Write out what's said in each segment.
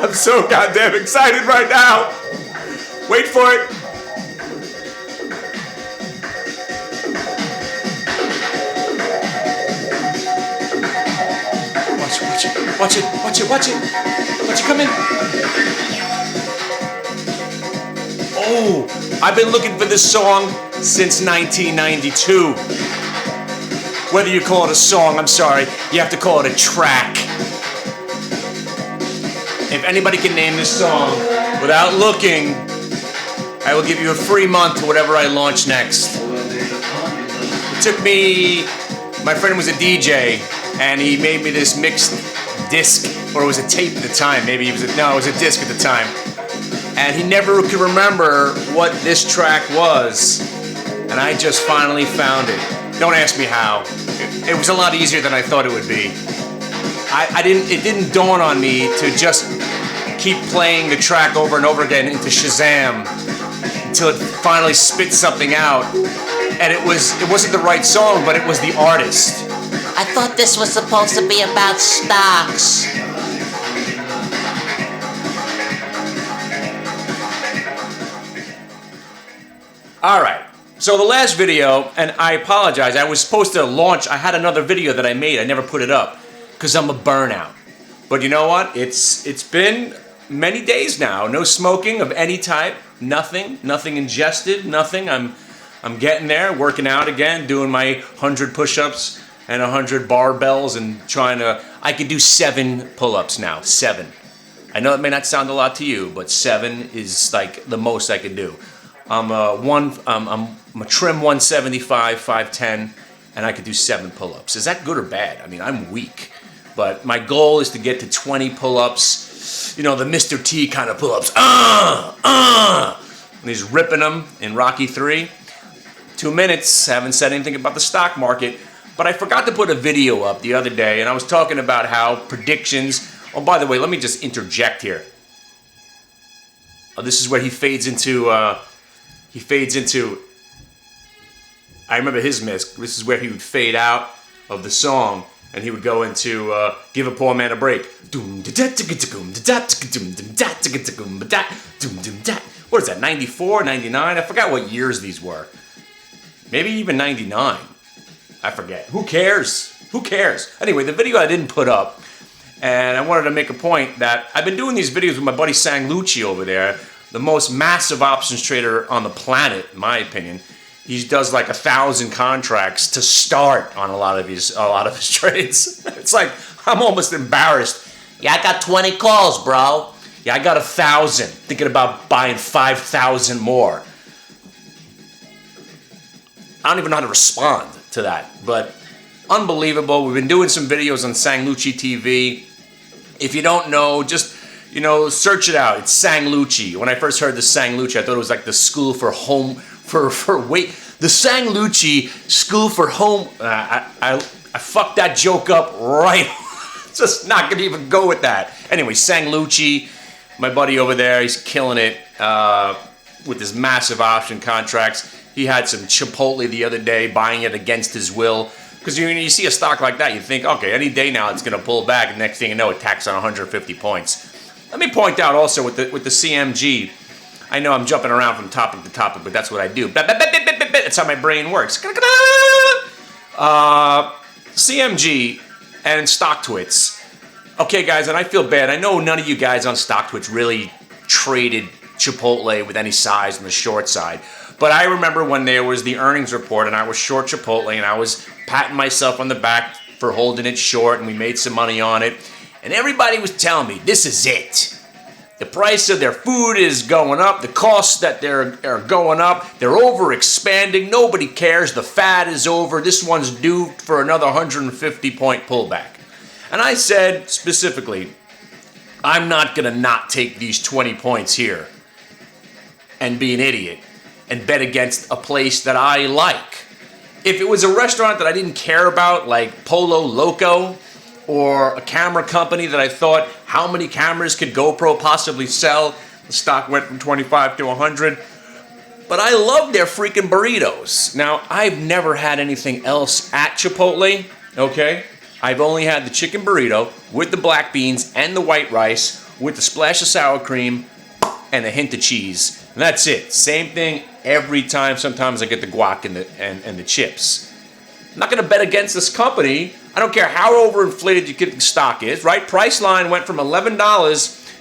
I'm so goddamn excited right now. Wait for it. Watch it come in. Oh, I've been looking for this song since 1992. Whether you call it a song, I'm sorry, you have to call it a track. If anybody can name this song without looking, I will give you a free month to whatever I launch next. It took me, my friend was a DJ, and he made me this mixed disc, or it was a tape at the time, maybe it was a disc at the time. And he never could remember what this track was, and I just finally found it. Don't ask me how. It was a lot easier than I thought it would be. It didn't dawn on me to just keep playing the track over and over again into Shazam until it finally spit something out. And it wasn't the right song, but it was the artist. I thought this was supposed to be about stocks. All right. So the last video, and I apologize, I was supposed to launch, I had another video that I made, I never put it up, because I'm a burnout. But you know what? It's been many days now, no smoking of any type, nothing ingested, nothing. I'm getting there, working out again, doing my 100 push-ups and 100 barbells and I could do 7 pull-ups now, 7. I know it may not sound a lot to you, but 7 is like the most I can do. I'm a trim 175, 5'10", and I could do 7 pull-ups. Is that good or bad? I mean, I'm weak, but my goal is to get to 20 pull-ups. You know, the Mr. T kind of pull-ups. And he's ripping them in Rocky 3. 2 minutes, haven't said anything about the stock market, but I forgot to put a video up the other day, and I was talking about how predictions. Oh, by the way, let me just interject here. Oh, this is where he fades into. I remember his miss. This is where he would fade out of the song, and he would go into "Give a Poor Man a Break." What is that? 94, 99? I forgot what years these were. Maybe even 99. I forget. Who cares? Who cares? Anyway, the video I didn't put up, and I wanted to make a point that I've been doing these videos with my buddy Sanglucci over there, the most massive options trader on the planet, in my opinion. He does like 1,000 contracts to start on a lot of his trades. It's like I'm almost embarrassed. Yeah, I got 20 calls, bro. Yeah, I got 1,000. Thinking about buying 5,000 more. I don't even know how to respond to that, but unbelievable. We've been doing some videos on Sanglucci TV. If you don't know, just search it out. It's Sanglucci. When I first heard the Sanglucci, I thought it was like the school for home the Sanglucci school for home. I fucked that joke up right. Just not gonna even go with that. Anyway, Sanglucci, my buddy over there, he's killing it with his massive option contracts. He had some Chipotle the other day, buying it against his will. Because you see a stock like that, you think, okay, any day now it's going to pull back, and next thing you know, it tacks on 150 points. Let me point out also with the CMG, I know I'm jumping around from topic to topic, but that's what I do. That's how my brain works. CMG and StockTwits. Okay, guys, and I feel bad. I know none of you guys on StockTwits really traded Chipotle with any size on the short side. But I remember when there was the earnings report and I was short Chipotle and I was patting myself on the back for holding it short and we made some money on it. And everybody was telling me, this is it. The price of their food is going up. The costs that are going up. They're over expanding. Nobody cares. The fad is over. This one's due for another 150 point pullback. And I said specifically, I'm not going to not take these 20 points here and be an idiot and bet against a place that I like. If it was a restaurant that I didn't care about, like Polo Loco, or a camera company that I thought, how many cameras could GoPro possibly sell? The stock went from 25 to 100. But I love their freaking burritos. Now, I've never had anything else at Chipotle, okay? I've only had the chicken burrito with the black beans and the white rice with a splash of sour cream and a hint of cheese. And that's it. Same thing every time. Sometimes I get the guac and the chips. I'm not going to bet against this company. I don't care how overinflated you think the stock is, right? Priceline went from $11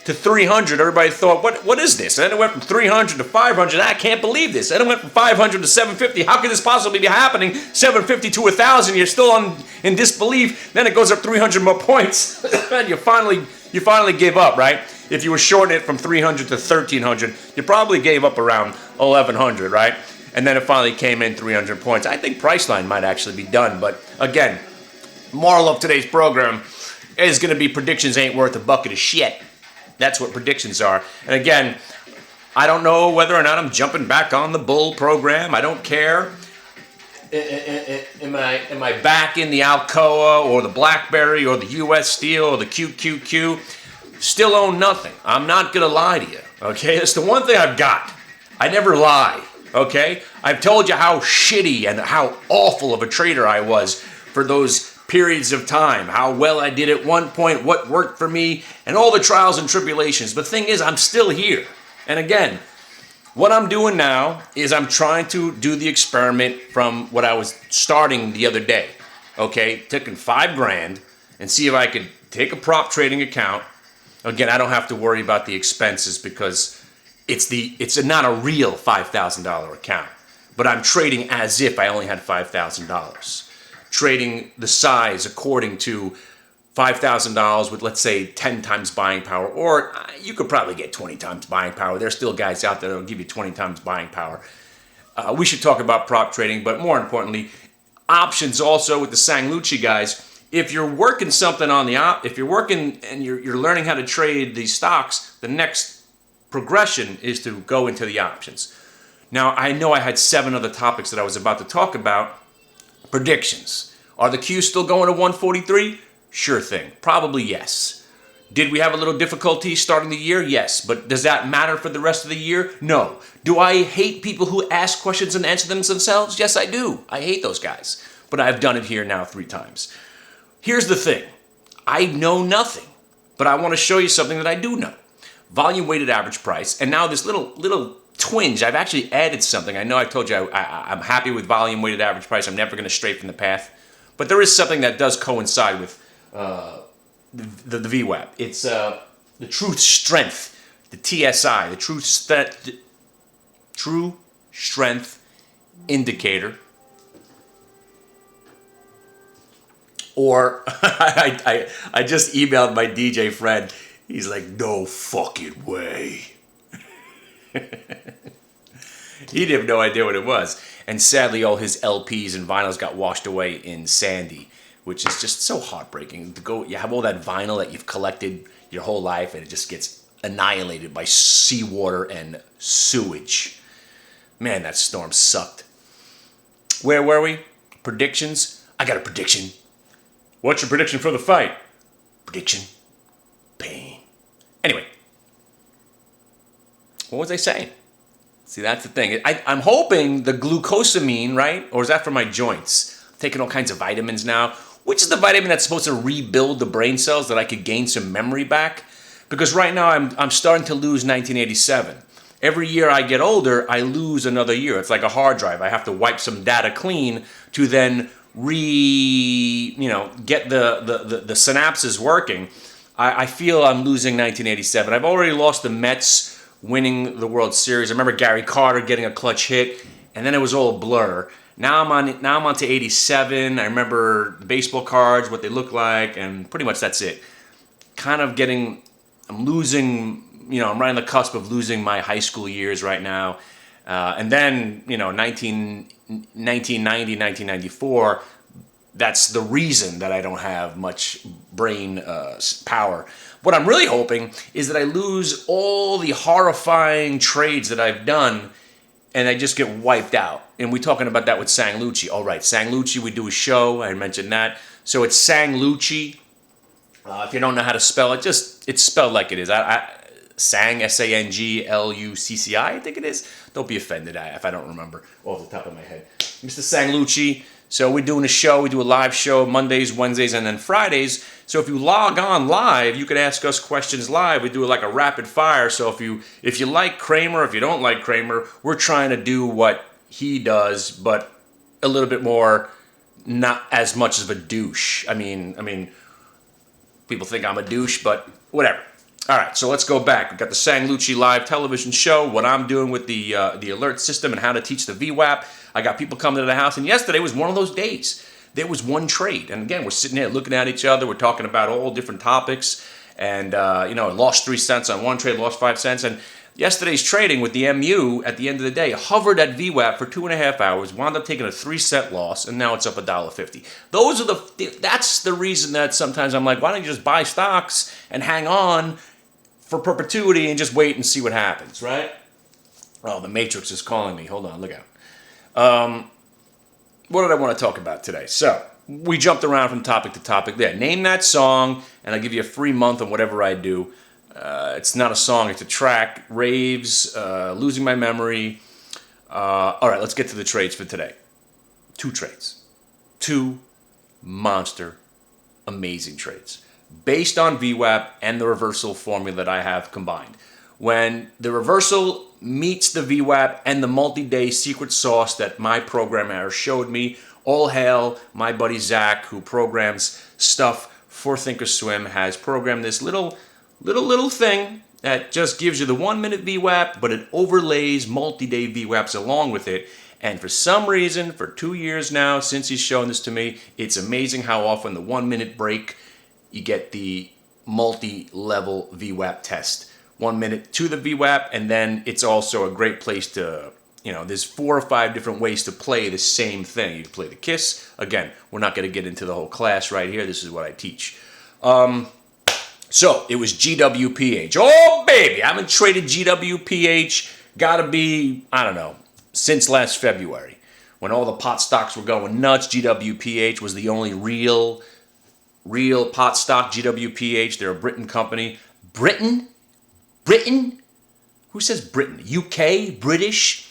to $300. Everybody thought, what is this? And then it went from $300 to $500. I can't believe this. And it went from $500 to $750. How could this possibly be happening? $750 to $1,000. You're still in disbelief. Then it goes up 300 more points. And you finally give up, right? If you were shorting it from 300 to 1,300, you probably gave up around 1,100, right? And then it finally came in 300 points. I think Priceline might actually be done. But again, moral of today's program is going to be predictions ain't worth a bucket of shit. That's what predictions are. And again, I don't know whether or not I'm jumping back on the bull program. I don't care. Am I back in the Alcoa or the BlackBerry or the US Steel or the QQQ? Still own nothing. I'm not going to lie to you. Okay? That's the one thing I've got. I never lie. Okay? I've told you how shitty and how awful of a trader I was for those periods of time, how well I did at one point, what worked for me, and all the trials and tribulations. But the thing is, I'm still here. And again, what I'm doing now is I'm trying to do the experiment from what I was starting the other day. Okay? Taking $5,000 and see if I could take a prop trading account. Again, I don't have to worry about the expenses because it's not a real $5,000 account. But I'm trading as if I only had $5,000. Trading the size according to $5,000 with, let's say, 10 times buying power. Or you could probably get 20 times buying power. There's still guys out there that will give you 20 times buying power. We should talk about prop trading, but more importantly, options also with the Sanglucci guys. If you're working something on if you're working and you're learning how to trade these stocks, the next progression is to go into the options. Now, I know I had 7 other topics that I was about to talk about. Predictions. Are the Qs still going to 143? Sure thing. Probably yes. Did we have a little difficulty starting the year? Yes. But does that matter for the rest of the year? No. Do I hate people who ask questions and answer them themselves? Yes, I do. I hate those guys. But I've done it here now 3 times. Here's the thing. I know nothing, but I want to show you something that I do know. Volume weighted average price, and now this little twinge, I've actually added something. I know I told you I'm happy with volume weighted average price. I'm never going to stray from the path, but there is something that does coincide with the VWAP. It's the True Strength, the TSI, the True Strength Indicator. Or I just emailed my DJ friend. He's like, no fucking way. He didn't have no idea what it was. And sadly, all his LPs and vinyls got washed away in Sandy, which is just so heartbreaking. You have all that vinyl that you've collected your whole life, and it just gets annihilated by seawater and sewage. Man, that storm sucked. Where were we? Predictions? I got a prediction. What's your prediction for the fight? Prediction. Pain. Anyway. What was I saying? See, that's the thing. I'm hoping the glucosamine, right? Or is that for my joints? I'm taking all kinds of vitamins now. Which is the vitamin that's supposed to rebuild the brain cells that I could gain some memory back? Because right now I'm starting to lose 1987. Every year I get older, I lose another year. It's like a hard drive. I have to wipe some data clean to then get the synapses working. I feel I'm losing 1987. I've already lost the Mets winning the World Series. I remember Gary Carter getting a clutch hit, and then it was all a blur. Now I'm on to 87. I remember the baseball cards, what they look like, and pretty much that's it. I'm losing, I'm right on the cusp of losing my high school years right now. And then, 1990, 1994, that's the reason that I don't have much brain power. What I'm really hoping is that I lose all the horrifying trades that I've done and I just get wiped out. And we're talking about that with Sanglucci. All right, Sanglucci, we do a show. I mentioned that. So it's Sanglucci. If you don't know how to spell it, it's spelled like it is. Sang, Sanglucci, I think it is. Don't be offended if I don't remember off the top of my head. Mr. Sanglucci. So we're doing a show. We do a live show Mondays, Wednesdays, and then Fridays. So if you log on live, you can ask us questions live. We do it like a rapid fire. So if you like Kramer, if you don't like Kramer, we're trying to do what he does, but a little bit more, not as much of a douche. I mean, people think I'm a douche, but whatever. All right, so let's go back. We've got the Sanlucci live television show, what I'm doing with the alert system and how to teach the VWAP. I got people coming to the house, and yesterday was one of those days. There was one trade, and again, we're sitting there looking at each other. We're talking about all different topics, and lost 3 cents on one trade, lost 5 cents, and yesterday's trading with the MU at the end of the day hovered at VWAP for 2.5 hours, wound up taking a 3-cent loss, and now it's up $1.50. That's the reason that sometimes I'm like, why don't you just buy stocks and hang on for perpetuity and just wait and see what happens, right? Oh, the Matrix is calling me. Hold on, look out. What did I want to talk about today? So, we jumped around from topic to topic there. Name that song, and I'll give you a free month on whatever I do. It's not a song, it's a track. Raves, Losing My Memory. All right, let's get to the trades for today. 2 trades. 2 monster, amazing trades. Based on VWAP and the reversal formula that I have combined. When the reversal meets the VWAP and the multi-day secret sauce that my programmer showed me, all hail my buddy Zach, who programs stuff for Thinkorswim, has programmed this little thing that just gives you the 1-minute VWAP, but it overlays multi-day VWAPs along with it. And for some reason, for 2 years now, since he's shown this to me, it's amazing how often the 1-minute break, you get the multi-level VWAP test. 1 minute to the VWAP, and then it's also a great place to, there's 4 or 5 different ways to play the same thing. You can play the KISS. Again, we're not going to get into the whole class right here. This is what I teach. So, it was GWPH. Oh, baby! I haven't traded GWPH, gotta be, I don't know, since last February. When all the pot stocks were going nuts, GWPH was the only real pot stock, GWPH. They're a Britain company. Britain? Who says Britain? UK? British?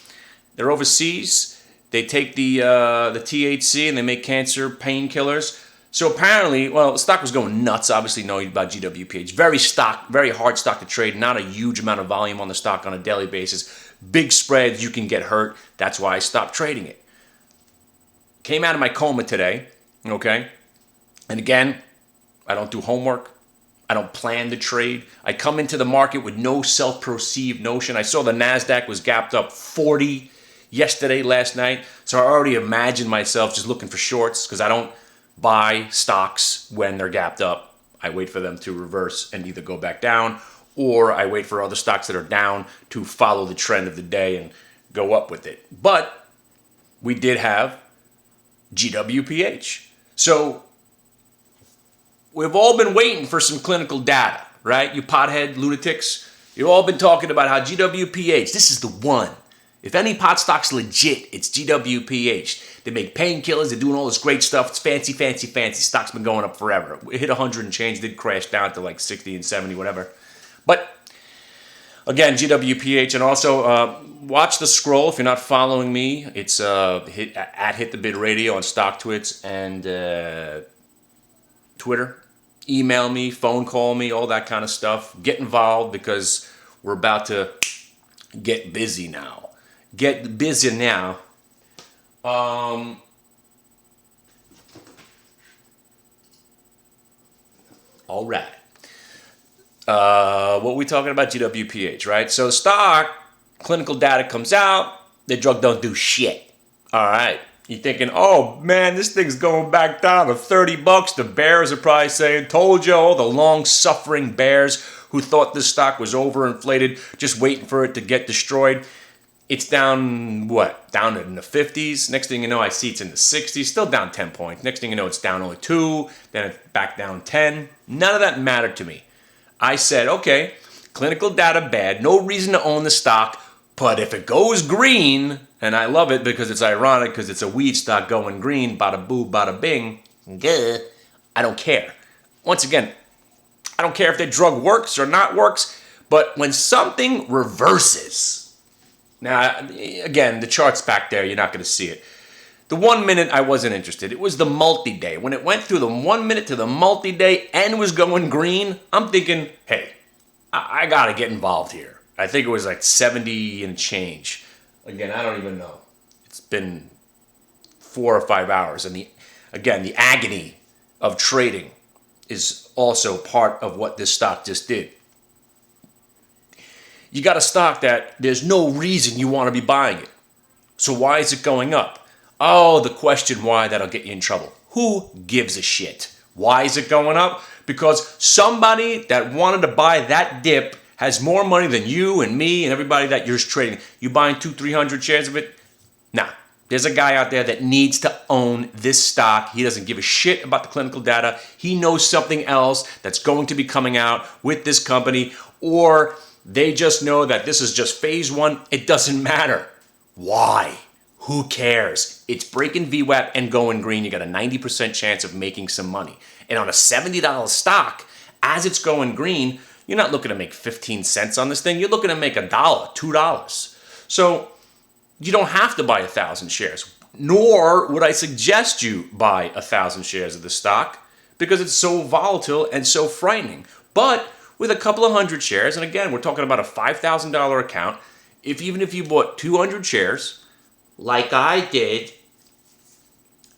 They're overseas. They take the THC and they make cancer painkillers. So apparently, the stock was going nuts. Obviously, knowing about GWPH. Very hard stock to trade. Not a huge amount of volume on the stock on a daily basis. Big spreads, you can get hurt. That's why I stopped trading it. Came out of my coma today, okay? And again, I don't do homework. I don't plan to trade. I come into the market with no self-perceived notion. I saw the NASDAQ was gapped up 40 last night. So I already imagined myself just looking for shorts because I don't buy stocks when they're gapped up. I wait for them to reverse and either go back down, or I wait for other stocks that are down to follow the trend of the day and go up with it. But we did have GWPH. So we've all been waiting for some clinical data, right? You pothead lunatics. You've all been talking about how GWPH, this is the one. If any pot stock's legit, it's GWPH. They make painkillers. They're doing all this great stuff. It's fancy. Stock's been going up forever. It hit 100 and change, did crash down to like 60 and 70, whatever. But again, GWPH, and also watch the scroll if you're not following me. It's Hit the Bid Radio on StockTwits and Twitter. Email me, phone call me, all that kind of stuff. Get involved because we're about to get busy now. All right. What are we talking about? GWPH, right? So the stock, clinical data comes out, the drug don't do shit. All right. You're thinking, oh man, this thing's going back down to $30. The bears are probably saying, told you, all the long-suffering bears who thought this stock was overinflated, just waiting for it to get destroyed. It's down, down in the 50s. Next thing you know, I see it's in the 60s, still down 10 points. Next thing you know, it's down only 2, then it's back down 10. None of that mattered to me. I said, okay, clinical data bad, no reason to own the stock, but if it goes green, and I love it because it's ironic because it's a weed stock going green, bada boo, bada bing, I don't care. Once again, I don't care if the drug works or not works, but when something reverses, now, again, the chart's back there, you're not going to see it. The 1 minute I wasn't interested. It was the multi-day. When it went through the 1 minute to the multi-day and was going green, I'm thinking, hey, I got to get involved here. I think it was like 70 and change. Again, I don't even know. It's been 4 or 5 hours. And the agony of trading is also part of what this stock just did. You got a stock that there's no reason you want to be buying it. So why is it going up? Oh, the question why, that'll get you in trouble. Who gives a shit? Why is it going up? Because somebody that wanted to buy that dip has more money than you and me and everybody that you're trading. You buying 200-300 shares of it? Nah. There's a guy out there that needs to own this stock. He doesn't give a shit about the clinical data. He knows something else that's going to be coming out with this company, or they just know that this is just phase one. It doesn't matter. Why? Who cares? It's breaking VWAP and going green. You got a 90% chance of making some money. And on a $70 stock, as it's going green, you're not looking to make 15 cents on this thing. You're looking to make $1, $2. So you don't have to buy 1,000 shares, nor would I suggest you buy 1,000 shares of the stock because it's so volatile and so frightening. But with a couple of hundred shares, and again, we're talking about a $5,000 account, even if you bought 200 shares, like I did,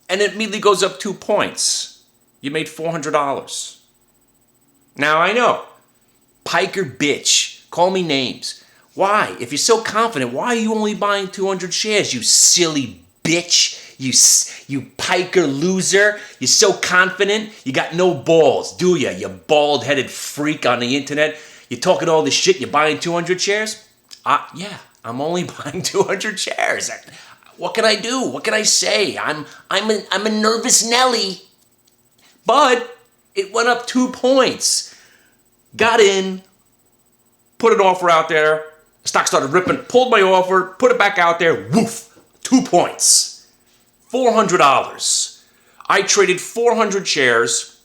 and it immediately goes up 2 points, you made $400. Now I know, Piker bitch, call me names. Why? If you're so confident, why are you only buying 200 shares, you silly bitch? You Piker loser. You're so confident. You got no balls, do ya? You bald-headed freak on the internet. You're talking all this shit. You're buying 200 shares? Yeah, I'm only buying 200 shares. What can I do? What can I say? I'm a nervous Nelly. But it went up 2 points. Got in, put an offer out there. The stock started ripping, pulled my offer, put it back out there, woof, 2 points, $400. I traded 400 shares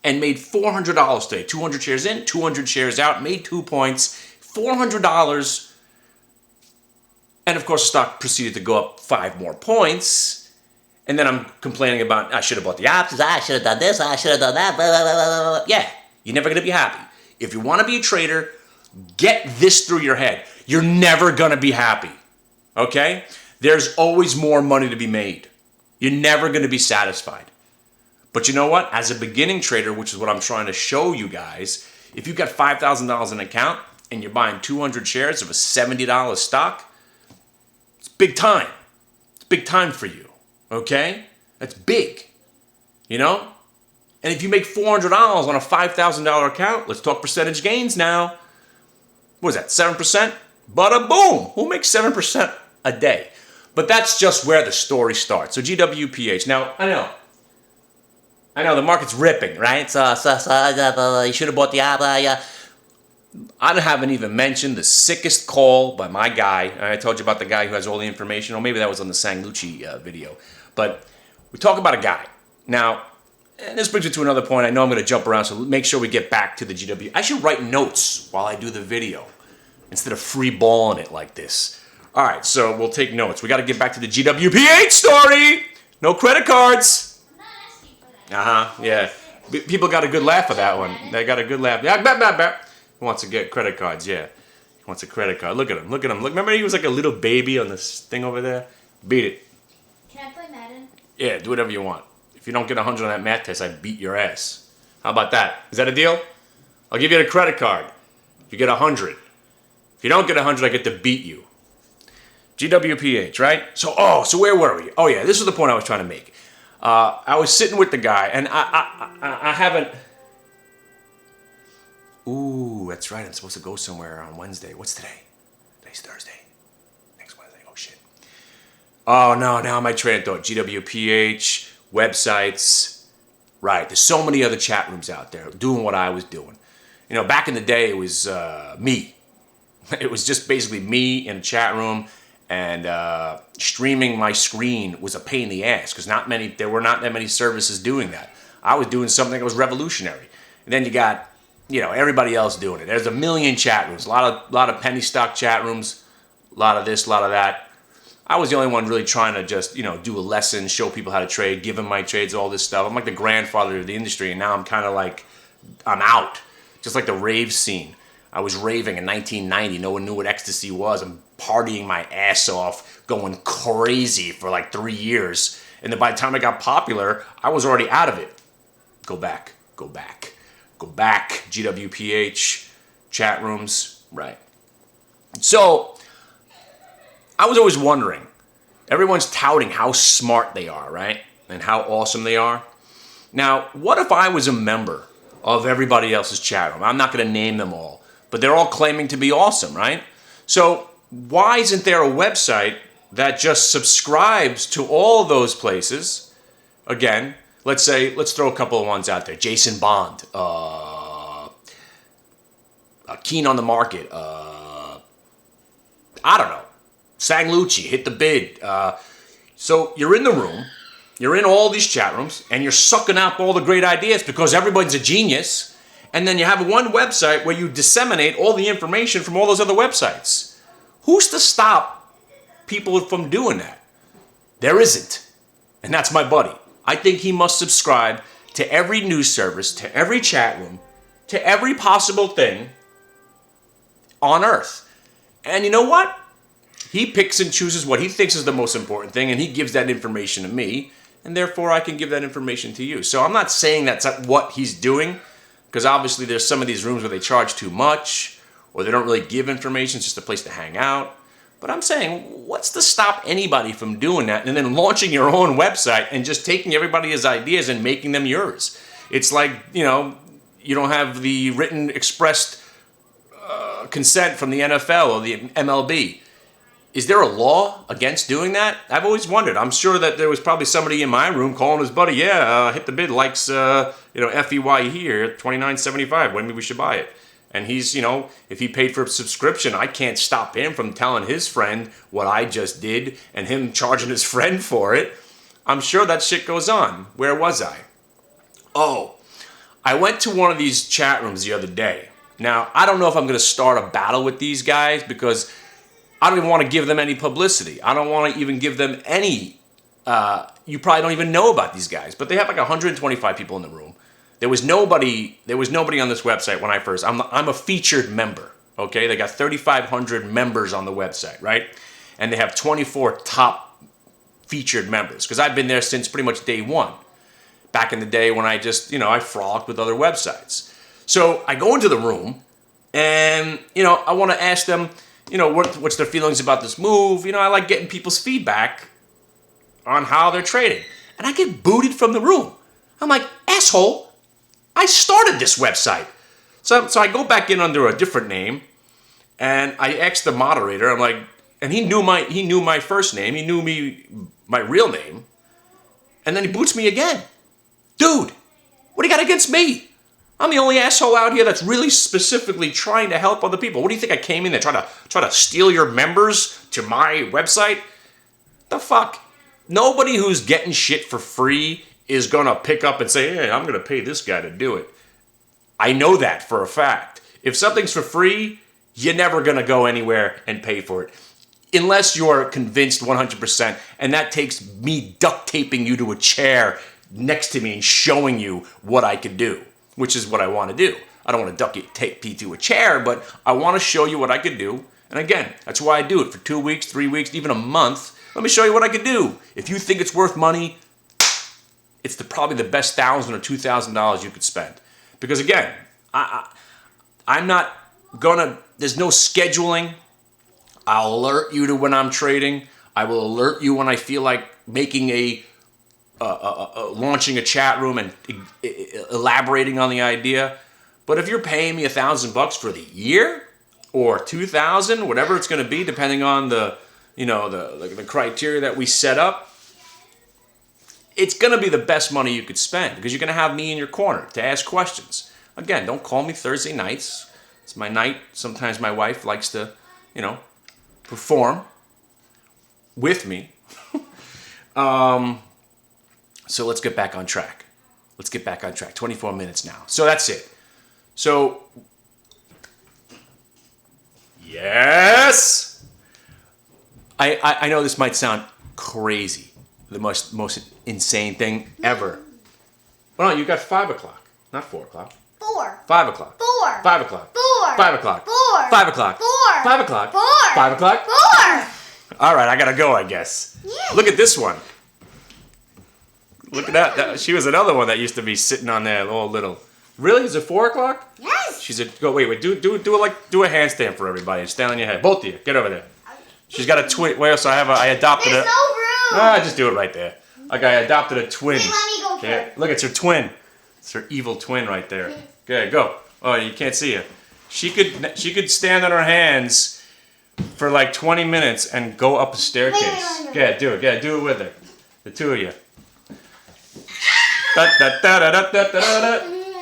and made $400 today. 200 shares in, 200 shares out, made 2 points, $400. And of course, the stock proceeded to go up 5 more points. And then I'm complaining about, I should have bought the options, I should have done this, I should have done that, blah, blah, blah, blah, blah. Yeah, you're never going to be happy. If you want to be a trader, get this through your head. You're never going to be happy, okay? There's always more money to be made. You're never going to be satisfied. But you know what? As a beginning trader, which is what I'm trying to show you guys, if you've got $5,000 in an account and you're buying 200 shares of a $70 stock, it's big time. It's big time for you, okay? That's big, you know? And if you make $400 on a $5,000 account, let's talk percentage gains now. What is that, 7%? Bada boom! Who makes 7% a day? But that's just where the story starts. So GWPH. Now, I know the market's ripping, right? So you should have bought the I haven't even mentioned the sickest call by my guy. I told you about the guy who has all the information. Or maybe that was on the Sangucci video. But we talk about a guy. Now, and this brings me to another point. I know I'm going to jump around, so make sure we get back to the GW. I should write notes while I do the video instead of free balling it like this. All right, so we'll take notes. We got to get back to the GWPH story. No credit cards. I'm not asking for that. Yeah. People got a good laugh at that one. They got a good laugh. Yeah, He wants to get credit cards, yeah. He wants a credit card. Look at him. Look, remember he was like a little baby on this thing over there? Beat it. Can I play Madden? Yeah, do whatever you want. If you don't get 100 on that math test, I beat your ass. How about that? Is that a deal? I'll give you a credit card. If you get 100. If you don't get 100, I get to beat you. GWPH, right? So where were we? Oh yeah, this is the point I was trying to make. I was sitting with the guy, and I haven't. Ooh, that's right. I'm supposed to go somewhere on Wednesday. What's today? Today's Thursday. Next Wednesday. Oh shit. Oh no, now my train of thought. GWPH, websites. Right. There's so many other chat rooms out there doing what I was doing. You know, back in the day, it was me. It was just basically me in a chat room. And streaming my screen was a pain in the ass because there were not that many services doing that. I was doing something that was revolutionary. And then you got, everybody else doing it. There's a million chat rooms, a lot of penny stock chat rooms, a lot of this, a lot of that. I was the only one really trying to just, do a lesson, show people how to trade, give them my trades, all this stuff. I'm like the grandfather of the industry, and now I'm kind of like, I'm out. Just like the rave scene. I was raving in 1990. No one knew what ecstasy was. I'm partying my ass off, going crazy for like 3 years. And then by the time I got popular, I was already out of it. Go back. GWPH, chat rooms, right. So, I was always wondering, everyone's touting how smart they are, right? And how awesome they are. Now, what if I was a member of everybody else's chat room? I'm not going to name them all, but they're all claiming to be awesome, right? So, why isn't there a website that just subscribes to all those places? Again, let's throw a couple of ones out there. Jason Bond, Keen on the Market, I don't know. Sang Lucci, Hit the Bid. So you're in the room, you're in all these chat rooms, and you're sucking up all the great ideas because everybody's a genius. And then you have one website where you disseminate all the information from all those other websites. Who's to stop people from doing that? There isn't. And that's my buddy. I think he must subscribe to every news service, to every chat room, to every possible thing on earth. And you know what? He picks and chooses what he thinks is the most important thing, and he gives that information to me, and therefore I can give that information to you. So I'm not saying that's what he's doing, because obviously there's some of these rooms where they charge too much, or they don't really give information, it's just a place to hang out. But I'm saying, what's to stop anybody from doing that and then launching your own website and just taking everybody's ideas and making them yours? It's like, you don't have the written expressed consent from the NFL or the MLB. Is there a law against doing that? I've always wondered. I'm sure that there was probably somebody in my room calling his buddy, Hit the Bid likes, FEY here, $29.75. Maybe we should buy it. And he's, if he paid for a subscription, I can't stop him from telling his friend what I just did and him charging his friend for it. I'm sure that shit goes on. Where was I? Oh, I went to one of these chat rooms the other day. Now, I don't know if I'm going to start a battle with these guys because I don't even want to give them any publicity. I don't want to even give them any, you probably don't even know about these guys, but they have like 125 people in the room. There was nobody on this website when I first, I'm a featured member, okay? They got 3,500 members on the website, right? And they have 24 top featured members, because I've been there since pretty much day one. Back in the day when I just, I frolicked with other websites. So I go into the room and, I want to ask them, what's their feelings about this move? I like getting people's feedback on how they're trading. And I get booted from the room. I'm like, asshole, I started this website. So I go back in under a different name, and I asked the moderator, I'm like, and he knew my first name, he knew my real name, and then he boots me again. Dude, what do you got against me? I'm the only asshole out here that's really specifically trying to help other people. What do you think I came in there try to steal your members to my website? The fuck? Nobody who's getting shit for free is gonna pick up and say, hey, I'm gonna pay this guy to do it. I know that for a fact. If something's for free, you're never gonna go anywhere and pay for it. Unless you're convinced 100%, and that takes me duct taping you to a chair next to me and showing you what I can do, which is what I want to do. I don't want to duct tape you to a chair, but I want to show you what I can do. And again, that's why I do it for 2 weeks, 3 weeks, even a month. Let me show you what I can do. If you think it's worth money, it's probably the best $1,000 or $2,000 you could spend. Because again, I'm not gonna, there's no scheduling. I'll alert you to when I'm trading. I will alert you when I feel like making launching a chat room and elaborating on the idea. But if you're paying me $1,000 for the year or $2,000, whatever it's going to be, depending on the criteria that we set up, it's going to be the best money you could spend because you're going to have me in your corner to ask questions. Again, don't call me Thursday nights. It's my night. Sometimes my wife likes to, perform with me. So let's get back on track. 24 minutes now. So that's it. So, yes, I know this might sound crazy, the most insane thing ever. Well, no, you got 5 o'clock, not 4 o'clock. 4. 5 o'clock. 4. 5 o'clock. 4. 5 o'clock. 4. 5 o'clock. 4. 5 o'clock. 4. 5 o'clock. 4. All right, I gotta go, I guess. Yes. Look at this one. Look at that. She was another one that used to be sitting on there, all little. Really? Is it 4 o'clock? Yes. She's a. Go wait. Do a handstand for everybody. Stand on your head. Both of you. Get over there. She's got a twin. Well, so I adopted There's a. no room. Ah, just do it right there. Like I adopted a twin. Wait, let me go Yeah, first. look, it's her twin. It's her evil twin right there. Okay, go. Oh, you can't see her. She could stand on her hands for like 20 minutes and go up a staircase. Wait. Yeah, do it. Yeah, do it with her. The two of you. Da, da, da, da, da, da, da, da.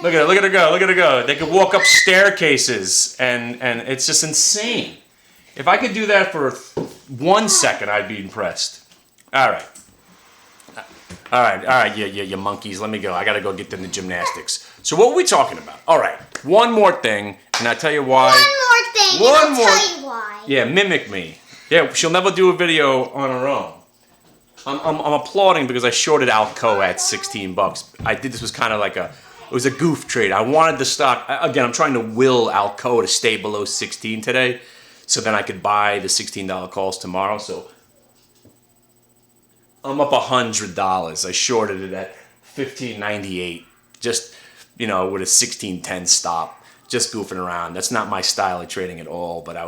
Look at her. Look at her go. Look at her go. They could walk up staircases, and it's just insane. If I could do that for 1 second, I'd be impressed. All right. All right, you monkeys. Let me go. I gotta go get them the gymnastics. So what were we talking about? All right, one more thing, and I'll tell you why. One more thing. One and more- I'll tell you why. Yeah, mimic me. Yeah, she'll never do a video on her own. I'm applauding because I shorted Alcoa at $16. I did this was kind of like it was a goof trade. I wanted the stock. Again, I'm trying to will Alcoa to stay below 16 today, so then I could buy the $16 calls tomorrow. So I'm up $100. I shorted it at $15.98. Just, with a 16.10 stop. Just goofing around. That's not my style of trading at all, but I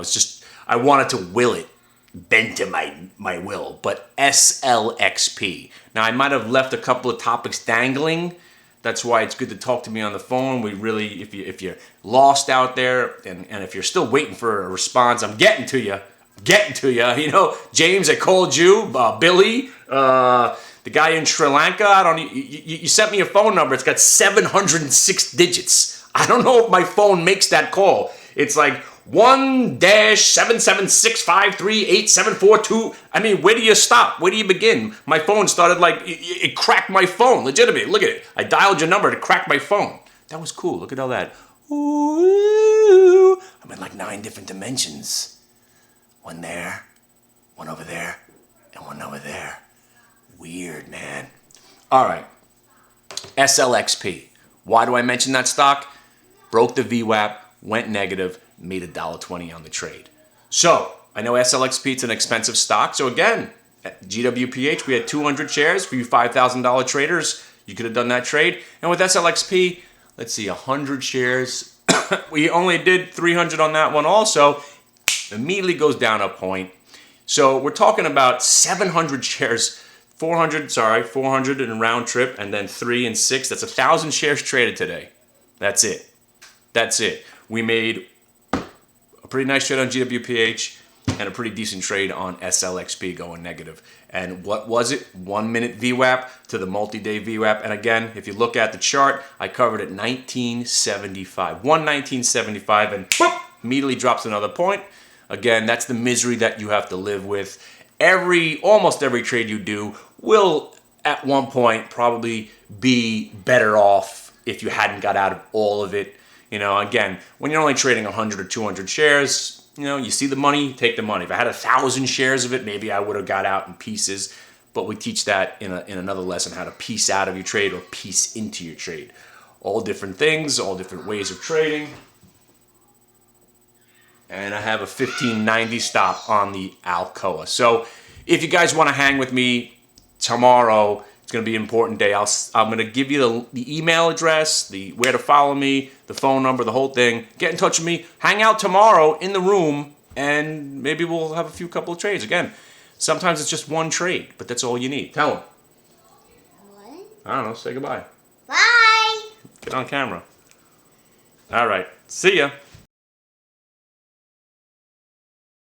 wanted to will it. Bend to my will. But SLXP. Now, I might have left a couple of topics dangling. That's why it's good to talk to me on the phone. We really, if you're lost out there, and if you're still waiting for a response, I'm getting to you. James, I called you. Billy, the guy in Sri Lanka. You sent me a phone number. It's got 706 digits. I don't know if my phone makes that call. It's like 1-776538742. I mean, where do you stop? Where do you begin? My phone started it cracked my phone. Legitimately, look at it. I dialed your number to crack my phone. That was cool. Look at all that. Ooh, I'm in like 9 different dimensions. One there, one over there, and one over there. Weird, man. All right. SLXP. Why do I mention that stock? Broke the VWAP, went negative, made $1.20 on the trade. So, I know SLXP, it's an expensive stock. So again, at GWPH, we had 200 shares for you $5,000 traders. You could have done that trade. And with SLXP, let's see, 100 shares. We only did 300 on that one also. Immediately goes down a point. So we're talking about 700 shares, 400 in a round trip, and then 3 and 6. That's 1,000 shares traded today. That's it. We made a pretty nice trade on GWPH and a pretty decent trade on SLXP going negative. And what was it? 1 minute VWAP to the multi-day VWAP. And again, if you look at the chart, I covered at 1975. 119.75 and boop, immediately drops another point. Again, that's the misery that you have to live with. Almost every trade you do will at one point probably be better off if you hadn't got out of all of it. Again, when you're only trading 100 or 200 shares, you see the money, take the money. If I had 1,000 shares of it, maybe I would have got out in pieces. But we teach that in another lesson, how to piece out of your trade or piece into your trade. All different things, all different ways of trading. And I have a 15.90 stop on the Alcoa. So if you guys want to hang with me tomorrow, it's going to be an important day. I'm going to give you the email address, where to follow me, the phone number, the whole thing. Get in touch with me. Hang out tomorrow in the room, and maybe we'll have a couple of trades. Again, sometimes it's just one trade, but that's all you need. Tell them. What? I don't know. Say goodbye. Bye. Get on camera. All right. See ya.